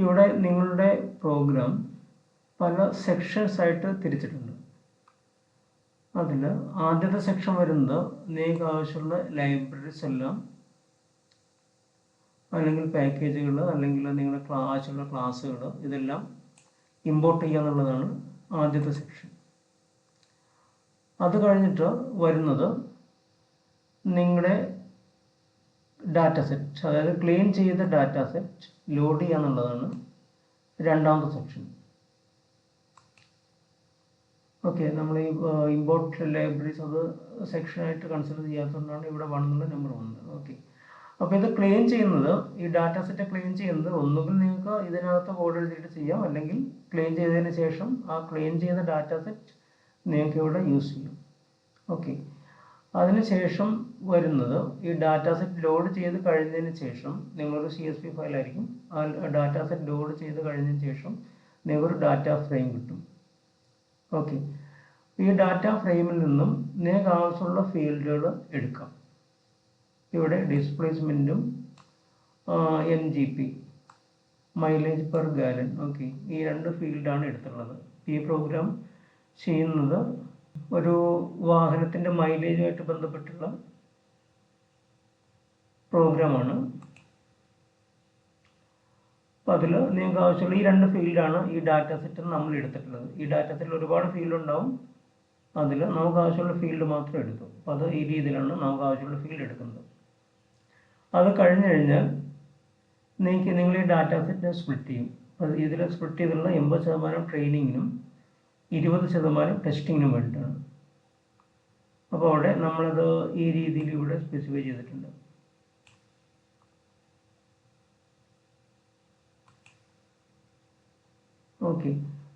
ഇവിടെ നിങ്ങളുടെ പ്രോഗ്രാം പല സെക്ഷൻസ് ആയിട്ട് തിരിച്ചിട്ടുണ്ട്. അതിൽ ആദ്യത്തെ സെക്ഷൻ വരുന്നത് നിങ്ങൾക്ക് ആവശ്യമുള്ള ലൈബ്രറീസ് എല്ലാം അല്ലെങ്കിൽ പാക്കേജുകൾ അല്ലെങ്കിൽ നിങ്ങളുടെ ആവശ്യമുള്ള ക്ലാസ്സുകൾ ഇതെല്ലാം ഇമ്പോർട്ട് ചെയ്യുക എന്നുള്ളതാണ് ആദ്യത്തെ സെക്ഷൻ. അത് കഴിഞ്ഞിട്ട് വരുന്നത് നിങ്ങളുടെ ഡാറ്റ സെറ്റ്, അതായത് ക്ലീൻ ചെയ്ത ഡാറ്റ സെറ്റ് ലോഡ് ചെയ്യുക എന്നുള്ളതാണ് രണ്ടാമത്തെ സെക്ഷൻ. ഓക്കെ, നമ്മൾ ഈ ഇമ്പോർട്ട് ലൈബ്രറീസ് അത് സെക്ഷനായിട്ട് കൺസിഡർ ചെയ്യാത്തതുകൊണ്ടാണ് ഇവിടെ 1 എന്നുള്ള നമ്പർ വന്നത്. ഓക്കെ, അപ്പോൾ ഇത് ക്ലീൻ ചെയ്യുന്നത്, ഈ ഡാറ്റ സെറ്റ് ക്ലീൻ ചെയ്യുന്നത് ഒന്നുകിൽ നിങ്ങൾക്ക് ഇതിനകത്ത് കോഡ് എഴുതിയിട്ട് ചെയ്യാം, അല്ലെങ്കിൽ ക്ലീൻ ചെയ്തതിന് ശേഷം ആ ക്ലീൻ ചെയ്ത ഡാറ്റ സെറ്റ് നിങ്ങൾക്ക് ഇവിടെ യൂസ് ചെയ്യും. ഓക്കെ, അതിനുശേഷം വരുന്നത് ഈ ഡാറ്റ സെറ്റ് ലോഡ് ചെയ്ത് കഴിഞ്ഞതിന് ശേഷം നിങ്ങളൊരു CSV ഫയലായിരിക്കും. ആ ഡാറ്റ സെറ്റ് ലോഡ് ചെയ്ത് കഴിഞ്ഞതിന് ശേഷം നിങ്ങൾക്കൊരു ഡാറ്റ ഫ്രെയിം കിട്ടും. ഓക്കെ, ഈ ഡാറ്റ ഫ്രെയിമിൽ നിന്നും നിങ്ങൾക്ക് ആവശ്യമുള്ള ഫീൽഡുകൾ എടുക്കാം. ഇവിടെ ഡിസ്പ്ലേസ്മെൻറ്റും MGP mileage per gallon, okay, ഈ 2 ഫീൽഡാണ് എടുത്തുള്ളത്. ഈ പ്രോഗ്രാം ചെയ്യുന്നത് ഒരു വാഹനത്തിൻ്റെ മൈലേജുമായിട്ട് ബന്ധപ്പെട്ടുള്ള പ്രോഗ്രാമാണ്. അപ്പോൾ അതിൽ നിങ്ങൾക്ക് ആവശ്യമുള്ള ഈ 2 ഫീൽഡാണ് ഈ ഡാറ്റ സെറ്റിൽ നമ്മൾ എടുത്തിട്ടുള്ളത്. ഈ ഡാറ്റ സെറ്റിൽ ഒരുപാട് ഫീൽഡ് ഉണ്ടാവും, അതിൽ നമുക്ക് ആവശ്യമുള്ള ഫീൽഡ് മാത്രം എടുത്തു. അപ്പോൾ അത് ഈ രീതിയിലാണ് നമുക്ക് ആവശ്യമുള്ള ഫീൽഡ് എടുക്കുന്നത്. അത് കഴിഞ്ഞ് കഴിഞ്ഞാൽ നിങ്ങൾ ഈ ഡാറ്റ സെറ്റ് സ്പ്ലിറ്റ് ചെയ്യും. അത് ഇതിൽ സ്പ്ലിറ്റ് ചെയ്തുള്ള 80% ട്രെയിനിങ്ങിനും 20% ടെസ്റ്റിങ്ങിനും വേണ്ടിയിട്ടാണ്. അപ്പോൾ അവിടെ നമ്മളത് ഈ രീതിയിൽ ഇവിടെ സ്പെസിഫൈ ചെയ്തിട്ടുണ്ട്. ഓക്കെ,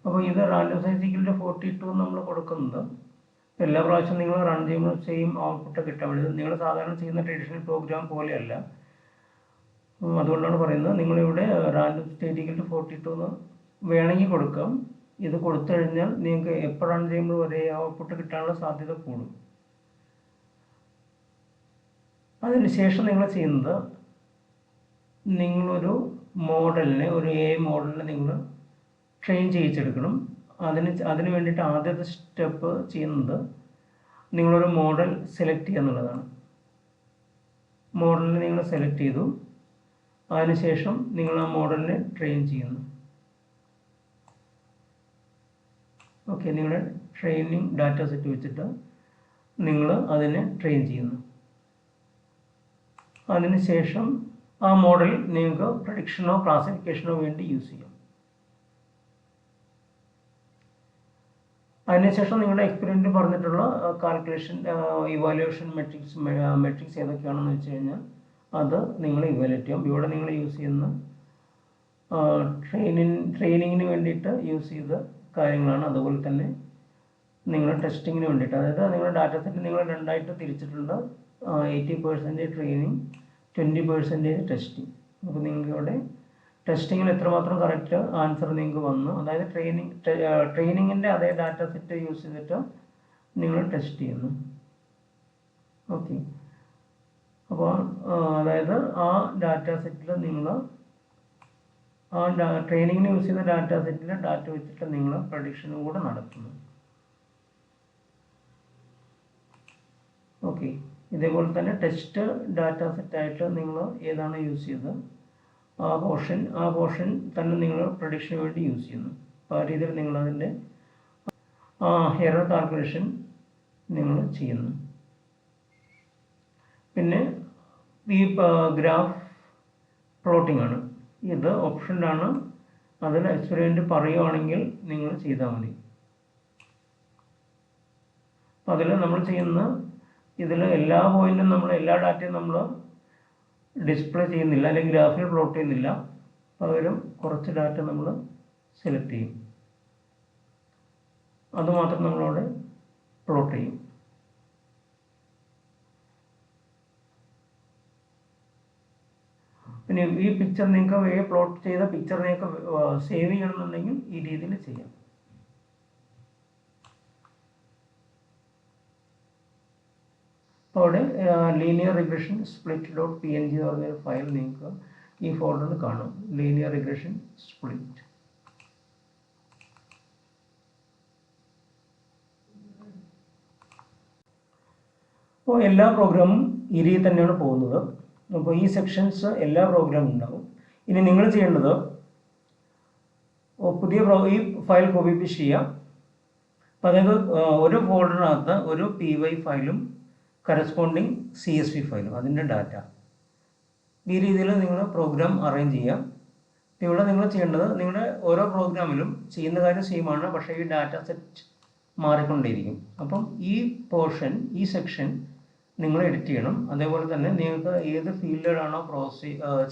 അപ്പോൾ ഇത് റാൻഡം സൈസ് ഈക്വൽ 42 നമ്മൾ കൊടുക്കുന്നത് എല്ലാ പ്രാവശ്യം നിങ്ങൾ റൺ ചെയ്യുമ്പോൾ സെയിം ഔട്ട്പുട്ട് കിട്ടാൻ വേണ്ടി. നിങ്ങൾ സാധാരണ ചെയ്യുന്ന ട്രഡീഷണൽ പ്രോഗ്രാം പോലെയല്ല. അതുകൊണ്ടാണ് പറയുന്നത് നിങ്ങളിവിടെ റാൻഡം സ്റ്റേറ്റ് ഈക്വൽ 42 എന്ന് വേണമെങ്കിൽ കൊടുക്കാം. ഇത് കൊടുത്തു കഴിഞ്ഞാൽ നിങ്ങൾക്ക് എപ്പോൾ റൺ ചെയ്യുമ്പോൾ ഒരേ ഔട്ട്പുട്ട് കിട്ടാനുള്ള സാധ്യത കൂടും. അതിനുശേഷം നിങ്ങൾ ചെയ്യുന്നത്, നിങ്ങളൊരു മോഡലിനെ, ഒരു AI മോഡലിനെ നിങ്ങൾ ട്രെയിൻ ചെയ്യിച്ചെടുക്കണം. അതിന് വേണ്ടിയിട്ട് ആദ്യത്തെ സ്റ്റെപ്പ് ചെയ്യുന്നത് നിങ്ങളൊരു മോഡൽ സെലക്ട് ചെയ്യുക എന്നുള്ളതാണ്. മോഡലിനെ നിങ്ങൾ സെലക്ട് ചെയ്തു, അതിനുശേഷം നിങ്ങൾ ആ മോഡലിനെ ട്രെയിൻ ചെയ്യുന്നു. ഓക്കെ, നിങ്ങളുടെ ട്രെയിനിങ് ഡാറ്റ സെറ്റ് വെച്ചിട്ട് നിങ്ങൾ അതിനെ ട്രെയിൻ ചെയ്യുന്നു. അതിനുശേഷം ആ മോഡൽ നിങ്ങൾക്ക് പ്രഡിക്ഷനോ ക്ലാസിഫിക്കേഷനോ വേണ്ടി യൂസ് ചെയ്യാം. അതിനുശേഷം നിങ്ങളുടെ എക്സ്പെരിമെൻറ്റിൽ പറഞ്ഞിട്ടുള്ള കാൽക്കുലേഷൻ, ഇവാലുവേഷൻ മെട്രിക്സ് ഏതൊക്കെയാണെന്ന് വെച്ച് കഴിഞ്ഞാൽ അത് നിങ്ങൾ ഇവാലുവേറ്റ് ചെയ്യും. ഇവിടെ നിങ്ങൾ യൂസ് ചെയ്യുന്ന ട്രെയിനിങ്ങിന് വേണ്ടിയിട്ട് യൂസ് ചെയ്ത കാര്യങ്ങളാണ്. അതുപോലെ തന്നെ നിങ്ങൾ ടെസ്റ്റിങ്ങിന് വേണ്ടിയിട്ട്, അതായത് നിങ്ങളുടെ ഡാറ്റ സെറ്റ് നിങ്ങൾ 2ആയിട്ട് തിരിച്ചിട്ടുണ്ട്. 80% ട്രെയിനിങ്, 20% ടെസ്റ്റിംഗ്. അപ്പോൾ നിങ്ങൾക്ക് ഇവിടെ ടെസ്റ്റിങ്ങിൽ എത്രമാത്രം കറക്റ്റ് ആൻസർ നിങ്ങൾക്ക് വന്നു, അതായത് ട്രെയിനിങ്ങിൻ്റെ അതേ ഡാറ്റ സെറ്റ് യൂസ് ചെയ്തിട്ട് നിങ്ങൾ ടെസ്റ്റ് ചെയ്യുന്നു. ഓക്കെ, അപ്പോൾ അതായത് ആ ഡാറ്റ സെറ്റിൽ നിങ്ങൾ ആ ട്രെയിനിങ്ങിന് യൂസ് ചെയ്ത ഡാറ്റ സെറ്റിൽ ഡാറ്റ വെച്ചിട്ട് നിങ്ങൾ പ്രഡിക്ഷനും കൂടെ നടത്തുന്നു. ഓക്കെ, ഇതേപോലെ തന്നെ ടെസ്റ്റ് ഡാറ്റ സെറ്റായിട്ട് നിങ്ങൾ ഏതാണ് യൂസ് ചെയ്തത് ആ പോർഷൻ തന്നെ നിങ്ങൾ പ്രഡിക്ഷന് വേണ്ടി യൂസ് ചെയ്യുന്നു. അപ്പോൾ ആ രീതിയിൽ നിങ്ങളതിൻ്റെ എറർ കാൽക്കുലേഷൻ നിങ്ങൾ ചെയ്യുന്നു. പിന്നെ ഈ ഗ്രാഫ് പ്ലോട്ടിംഗ് ആണ്, ഇത് ഓപ്ഷനിലാണ്. അതിൽ എക്സ്പെരിമെൻറ്റ് പറയുകയാണെങ്കിൽ നിങ്ങൾ ചെയ്താൽ മതി. അപ്പോൾ അതിൽ നമ്മൾ ചെയ്യുന്ന ഇതിൽ എല്ലാ പോയിന്റും നമ്മൾ എല്ലാ ഡാറ്റയും നമ്മൾ ഡിസ്പ്ലേ ചെയ്യുന്നില്ല, അല്ലെങ്കിൽ ഗ്രാഫിൽ പ്ലോട്ട് ചെയ്യുന്നില്ല. പകരം കുറച്ച് ഡാറ്റ നമ്മൾ സെലക്ട് ചെയ്യും, അതുമാത്രം നമ്മളവിടെ പ്ലോട്ട് ചെയ്യും. പിന്നെ ഈ പിക്ചർ നിങ്ങൾക്ക് പ്ലോട്ട് ചെയ്ത പിക്ചർ നിങ്ങൾക്ക് സേവ് ചെയ്യണമെന്നുണ്ടെങ്കിൽ ഈ രീതിയിൽ ചെയ്യാം. അപ്പോൾ അവിടെ ലീനിയർ റിഗ്രഷൻ സ്പ്ലിറ്റ് .png എന്ന് പറഞ്ഞൊരു ഫയൽ നിങ്ങൾക്ക് ഈ ഫോൾഡറിൽ കാണും ലീനിയർ റിഗ്രഷൻ സ്പ്ലിറ്റ്. അപ്പോൾ എല്ലാ പ്രോഗ്രാമും ഈ രീതി തന്നെയാണ് പോകുന്നത്. അപ്പോൾ ഈ സെക്ഷൻസ് എല്ലാ പ്രോഗ്രാമും ഉണ്ടാവും. ഇനി നിങ്ങൾ ചെയ്യേണ്ടത് പുതിയ ഈ ഫയൽ കോപ്പി പേസ്റ്റ് ചെയ്യാം. അപ്പോൾ അതായത് ഒരു ഫോൾഡറിനകത്ത് ഒരു PY ഫയലും കറസ്പോണ്ടിങ് CSV ഫയലും അതിൻ്റെ ഡാറ്റ ഈ രീതിയിൽ നിങ്ങൾ പ്രോഗ്രാം അറേഞ്ച് ചെയ്യാം. ഇവിടെ നിങ്ങൾ ചെയ്യേണ്ടത് നിങ്ങളുടെ ഓരോ പ്രോഗ്രാമിലും ചെയ്യുന്ന കാര്യം സെയിമാണ്, പക്ഷേ ഈ ഡാറ്റ സെറ്റ് മാറിക്കൊണ്ടേയിരിക്കും. അപ്പം ഈ പോർഷൻ ഈ സെക്ഷൻ നിങ്ങൾ എഡിറ്റ് ചെയ്യണം. അതേപോലെ തന്നെ നിങ്ങൾക്ക് ഏത് ഫീൽഡുകളാണോ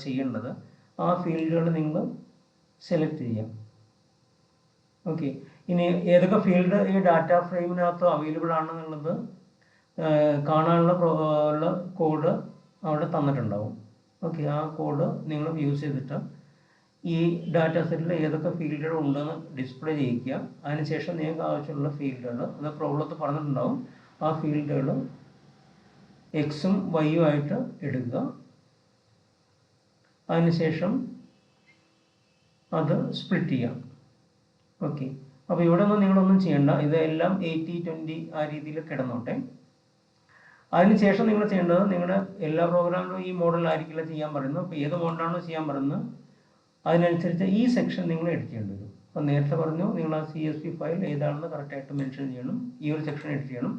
ചെയ്യേണ്ടത് ആ ഫീൽഡുകൾ നിങ്ങൾ സെലക്ട് ചെയ്യാം. ഓക്കെ, ഇനി ഏതൊക്കെ ഫീൽഡ് ഈ ഡാറ്റ ഫ്രെയിമിനകത്ത് അവൈലബിൾ ആണെന്നുള്ളത് കാണാനുള്ള കോഡ് അവിടെ തന്നിട്ടുണ്ടാവും. ഓക്കെ, ആ കോഡ് നിങ്ങൾ യൂസ് ചെയ്തിട്ട് ഈ ഡാറ്റ സെറ്റിൽ ഏതൊക്കെ ഫീൽഡുകൾ ഉണ്ടെന്ന് ഡിസ്പ്ലേ ചെയ്യിക്കുക. അതിനുശേഷം നിങ്ങൾക്ക് ആവശ്യമുള്ള ഫീൽഡുകൾ അത് പ്രോബ്ലത്തിൽ പറഞ്ഞിട്ടുണ്ടാവും. ആ ഫീൽഡുകൾ എക്സും വൈയും ആയിട്ട് എടുക്കുക. അതിനുശേഷം അത് സ്പ്ലിറ്റ് ചെയ്യാം. ഓക്കെ, അപ്പോൾ ഇവിടെ ഒന്നും നിങ്ങളൊന്നും ചെയ്യണ്ട, ഇതെല്ലാം 80-20 ആ രീതിയിൽ കിടന്നോട്ടെ. അതിനുശേഷം നിങ്ങൾ ചെയ്യേണ്ടത് നിങ്ങളുടെ എല്ലാ പ്രോഗ്രാമിലും ഈ മോഡലായിരിക്കില്ല ചെയ്യാൻ പറയുന്നത്. അപ്പോൾ ഏത് മോഡലാണോ ചെയ്യാൻ പറയുന്നത് അതിനനുസരിച്ച് ഈ സെക്ഷൻ നിങ്ങൾ എഡിറ്റ് ചെയ്യേണ്ടി വരും. അപ്പോൾ നേരത്തെ പറഞ്ഞു നിങ്ങൾ ആ CSV ഫയൽ ഏതാണെന്ന് കറക്റ്റായിട്ട് മെൻഷൻ ചെയ്യണം, ഈ ഒരു സെക്ഷൻ എഡിറ്റ് ചെയ്യണം.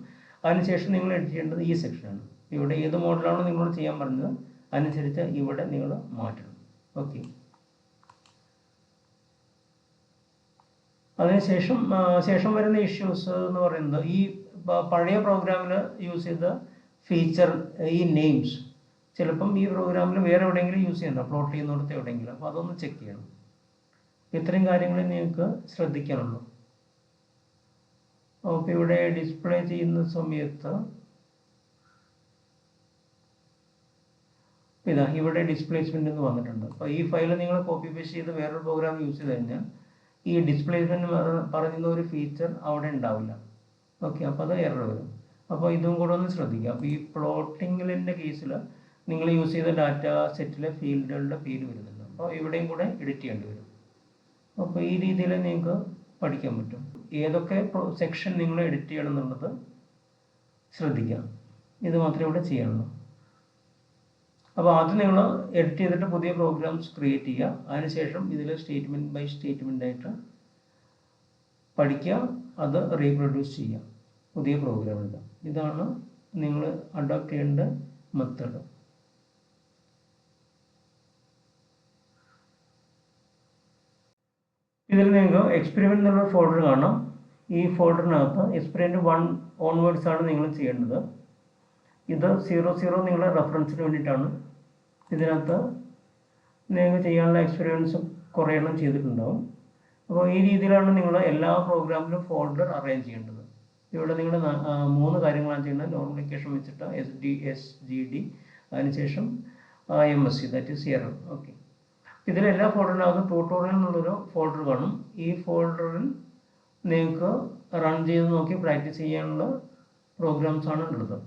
അതിനുശേഷം നിങ്ങൾ എഡിറ്റ് ചെയ്യേണ്ടത് ഈ സെക്ഷനാണ്. ഇവിടെ ഏത് മോഡലാണോ നിങ്ങളോട് ചെയ്യാൻ പറഞ്ഞത് അനുസരിച്ച് ഇവിടെ നിങ്ങൾ മാറ്റണം. ഓക്കെ, അതിനുശേഷം വരുന്ന ഇഷ്യൂസ് എന്ന് പറയുന്നത് ഈ പഴയ പ്രോഗ്രാമിൽ യൂസ് ചെയ്ത ഫീച്ചർ ഈ നെയിംസ് ചിലപ്പം ഈ പ്രോഗ്രാമിൽ വേറെ എവിടെയെങ്കിലും യൂസ് ചെയ്യണ്ട, പ്ലോട്ട് ചെയ്യുന്നിടത്ത് എവിടെയെങ്കിലും. അപ്പോൾ അതൊന്ന് ചെക്ക് ചെയ്യണം. ഇത്രയും കാര്യങ്ങൾ നിങ്ങൾക്ക് ശ്രദ്ധിക്കാനുള്ളൂ. അപ്പോൾ ഇവിടെ ഡിസ്പ്ലേ ചെയ്യുന്ന സമയത്ത് ഇതാ ഇവിടെ ഡിസ്പ്ലേസ്മെന്റ് എന്ന് വന്നിട്ടുണ്ട്. അപ്പോൾ ഈ ഫയൽ നിങ്ങൾ കോപ്പി പേസ്റ്റ് ചെയ്ത് വേറൊരു പ്രോഗ്രാം യൂസ് ചെയ്ത് കഴിഞ്ഞാൽ ഈ ഡിസ്പ്ലേസ്മെന്റ് പറയുന്ന ഒരു ഫീച്ചർ അവിടെ ഉണ്ടാവില്ല. ഓക്കെ, അപ്പോൾ അത് എറർ വരും. അപ്പോൾ ഇതും കൂടെ ഒന്ന് ശ്രദ്ധിക്കുക. അപ്പോൾ ഈ പ്ലോട്ടിങ്ങിൻ്റെ കേസിൽ നിങ്ങൾ യൂസ് ചെയ്ത ഡാറ്റ സെറ്റിലെ ഫീൽഡുകളുടെ പേര് വരുന്നുണ്ട്. അപ്പോൾ ഇവിടെയും കൂടെ എഡിറ്റ് ചെയ്യേണ്ടി വരും. അപ്പോൾ ഈ രീതിയിൽ നിങ്ങൾക്ക് പഠിക്കാൻ പറ്റും. ഏതൊക്കെ സെക്ഷൻ നിങ്ങൾ എഡിറ്റ് ചെയ്യണം എന്നുള്ളത് ശ്രദ്ധിക്കുക. ഇത് മാത്രമേ ഇവിടെ ചെയ്യാനുള്ളൂ. അപ്പോൾ ആദ്യം നിങ്ങൾ എഡിറ്റ് ചെയ്തിട്ട് പുതിയ പ്രോഗ്രാംസ് ക്രിയേറ്റ് ചെയ്യുക. അതിനുശേഷം ഇതിൽ സ്റ്റേറ്റ്മെൻറ്റ് ബൈ സ്റ്റേറ്റ്മെൻ്റ് ആയിട്ട് പഠിക്കുക, അത് റീപ്രൊഡ്യൂസ് ചെയ്യുക പുതിയ പ്രോഗ്രാമിൽ. ഇതാണ് നിങ്ങൾ അഡോപ്റ്റ് ചെയ്യേണ്ട മെത്തേഡ്. ഇതിൽ നിങ്ങൾക്ക് എക്സ്പെരിമെൻ്റ് എന്നുള്ള ഫോൾഡർ കാണാം. ഈ ഫോൾഡറിനകത്ത് എക്സ്പെരിമെൻ്റ് 1 ഓൺവേർഡ്സ് ആണ് നിങ്ങൾ ചെയ്യേണ്ടത്. ഇത് 00 നിങ്ങളുടെ റെഫറൻസിന് വേണ്ടിയിട്ടാണ്. ഇതിനകത്ത് നിങ്ങൾക്ക് ചെയ്യാനുള്ള എക്സ്പെരിമെൻറ്റ്സ് കുറേ എണ്ണം ചെയ്തിട്ടുണ്ടാവും. അപ്പോൾ ഈ രീതിയിലാണ് നിങ്ങൾ എല്ലാ പ്രോഗ്രാമിലും ഫോൾഡർ അറേഞ്ച് ചെയ്യേണ്ടത്. ഇവിടെ നിങ്ങൾ 3 കാര്യങ്ങളാണ് ചെയ്യുന്നത്. നോർമലൈസേഷൻ വെച്ചിട്ട് SGD, അതിനുശേഷം MSc that is error. Okay, ഇതിലെല്ലാ ഫോൾഡറിനകത്തും ട്യൂട്ടോറിയൽ എന്നുള്ളൊരു ഫോൾഡർ കാണും. ഈ ഫോൾഡറിൽ നിങ്ങൾക്ക് റൺ ചെയ്ത് നോക്കി പ്രാക്ടീസ് ചെയ്യാനുള്ള പ്രോഗ്രാംസാണ് ഉള്ളത്.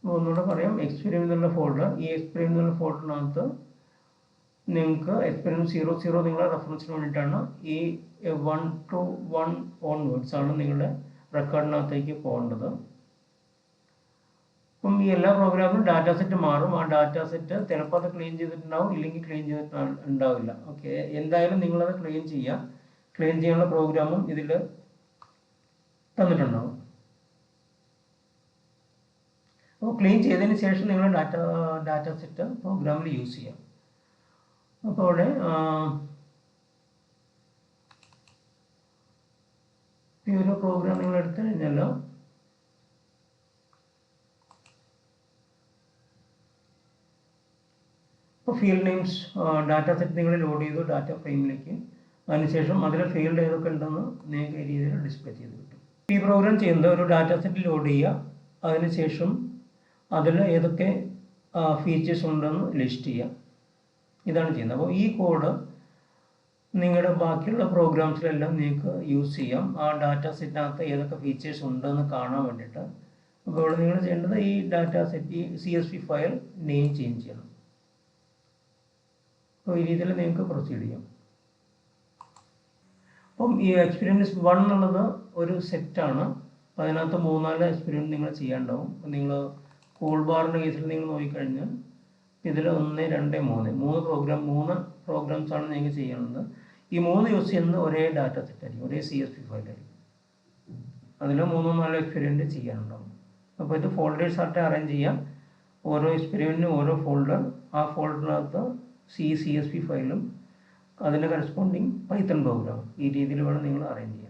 ഒന്നുകൂടെ പറയാം, എക്സ്പെരിമെൻ്റ് എന്നുള്ള ഫോൾഡർ. ഈ എക്സ്പെരിമെൻ്റ് എന്നുള്ള ഫോൾഡറിനകത്ത് നിങ്ങൾക്ക് എക്സ്പെരിമെൻ്റ് 00 നിങ്ങളുടെ റെഫറൻസിന് വേണ്ടിയിട്ടാണ്. ഈ 1 to 1 ഓൺവേർഡ്സ് ആണ് നിങ്ങളുടെ റെക്കോർഡിനകത്തേക്ക് പോകേണ്ടത്. അപ്പം ഈ എല്ലാ പ്രോഗ്രാമിലും ഡാറ്റ സെറ്റ് മാറും. ആ ഡാറ്റ സെറ്റ് ചിലപ്പോൾ അത് ക്ലീൻ ചെയ്തിട്ടുണ്ടാവും, ഇല്ലെങ്കിൽ ക്ലീൻ ചെയ്തിട്ട് ഉണ്ടാവില്ല. ഓക്കെ, എന്തായാലും നിങ്ങളത് ക്ലീൻ ചെയ്യുക. ക്ലീൻ ചെയ്യാനുള്ള പ്രോഗ്രാമും ഇതിൽ തന്നിട്ടുണ്ടാവും. അപ്പോൾ ക്ലീൻ ചെയ്തതിന് ശേഷം നിങ്ങൾ ഡാറ്റ സെറ്റ് പ്രോഗ്രാമിൽ യൂസ് ചെയ്യാം. അപ്പോൾ അവിടെ ഈ ഒരു പ്രോഗ്രാം നിങ്ങൾ എടുത്തു കഴിഞ്ഞാൽ ഇപ്പോൾ ഫീൽഡ് നെയിംസ് ഡാറ്റ സെറ്റ് നിങ്ങൾ ലോഡ് ചെയ്തു ഡാറ്റ ഫ്രെയിമിലേക്ക്. അതിനുശേഷം അതിലെ ഫീൽഡ് ഏതൊക്കെ ഉണ്ടെന്ന് നിങ്ങൾക്ക് ഈ രീതിയിൽ ഡിസ്പ്ലേ ചെയ്ത് കിട്ടും. ഈ പ്രോഗ്രാം ചെയ്യുന്നത് ഒരു ഡാറ്റ സെറ്റ് ലോഡ് ചെയ്യുക, അതിനുശേഷം അതിൽ ഏതൊക്കെ ഫീച്ചേഴ്സ് ഉണ്ടെന്ന് ലിസ്റ്റ് ചെയ്യുക. ഇതാണ് ചെയ്യുന്നത്. അപ്പോൾ ഈ കോഡ് നിങ്ങളുടെ ബാക്കിയുള്ള പ്രോഗ്രാംസിലെല്ലാം നിങ്ങൾക്ക് യൂസ് ചെയ്യാം. ആ ഡാറ്റ സെറ്റിനകത്ത് ഏതൊക്കെ ഫീച്ചേഴ്സ് ഉണ്ടെന്ന് കാണാൻ വേണ്ടിയിട്ട് അപ്പോൾ ഇവിടെ നിങ്ങൾ ചെയ്യേണ്ടത് ഈ data set CSV file name change ചെയ്യണം. അപ്പോൾ ഈ രീതിയിൽ നിങ്ങൾക്ക് പ്രൊസീഡ് ചെയ്യാം. അപ്പം ഈ എക്സ്പീരിയൻസ് 1 എന്നുള്ളത് ഒരു സെറ്റാണ്. അപ്പോൾ അതിനകത്ത് 3-4 എക്സ്പീരിയൻസ് നിങ്ങൾ ചെയ്യാണ്ടാവും. അപ്പോൾ നിങ്ങൾ കോൾ ബാറിൻ്റെ കേസിൽ നിങ്ങൾ നോക്കിക്കഴിഞ്ഞാൽ ഇതിൽ 1, 2, 3 പ്രോഗ്രാംസാണ് നിങ്ങൾക്ക് ചെയ്യുന്നത്. ഈ 3 യൂസ് ചെയ്യുന്നത് ഒരേ ഡാറ്റ സെറ്റ് ആയിരിക്കും, ഒരേ CSV ഫയലായിരിക്കും. അതിൽ 3-4 എക്സ്പെരിമെൻറ്റ് ചെയ്യാനുണ്ടാവും. അപ്പോൾ ഇത് ഫോൾഡേഴ്സ് ആയിട്ട് അറേഞ്ച് ചെയ്യാം. ഓരോ എക്സ്പെരിമെൻറ്റിനും ഓരോ ഫോൾഡർ, ആ ഫോൾഡറിനകത്ത് CSV ഫയലും അതിൻ്റെ കറസ്പോണ്ടിങ് പൈത്തൺ പ്രോഗ്രാം, ഈ രീതിയിൽ വേണം നിങ്ങൾ അറേഞ്ച് ചെയ്യാൻ.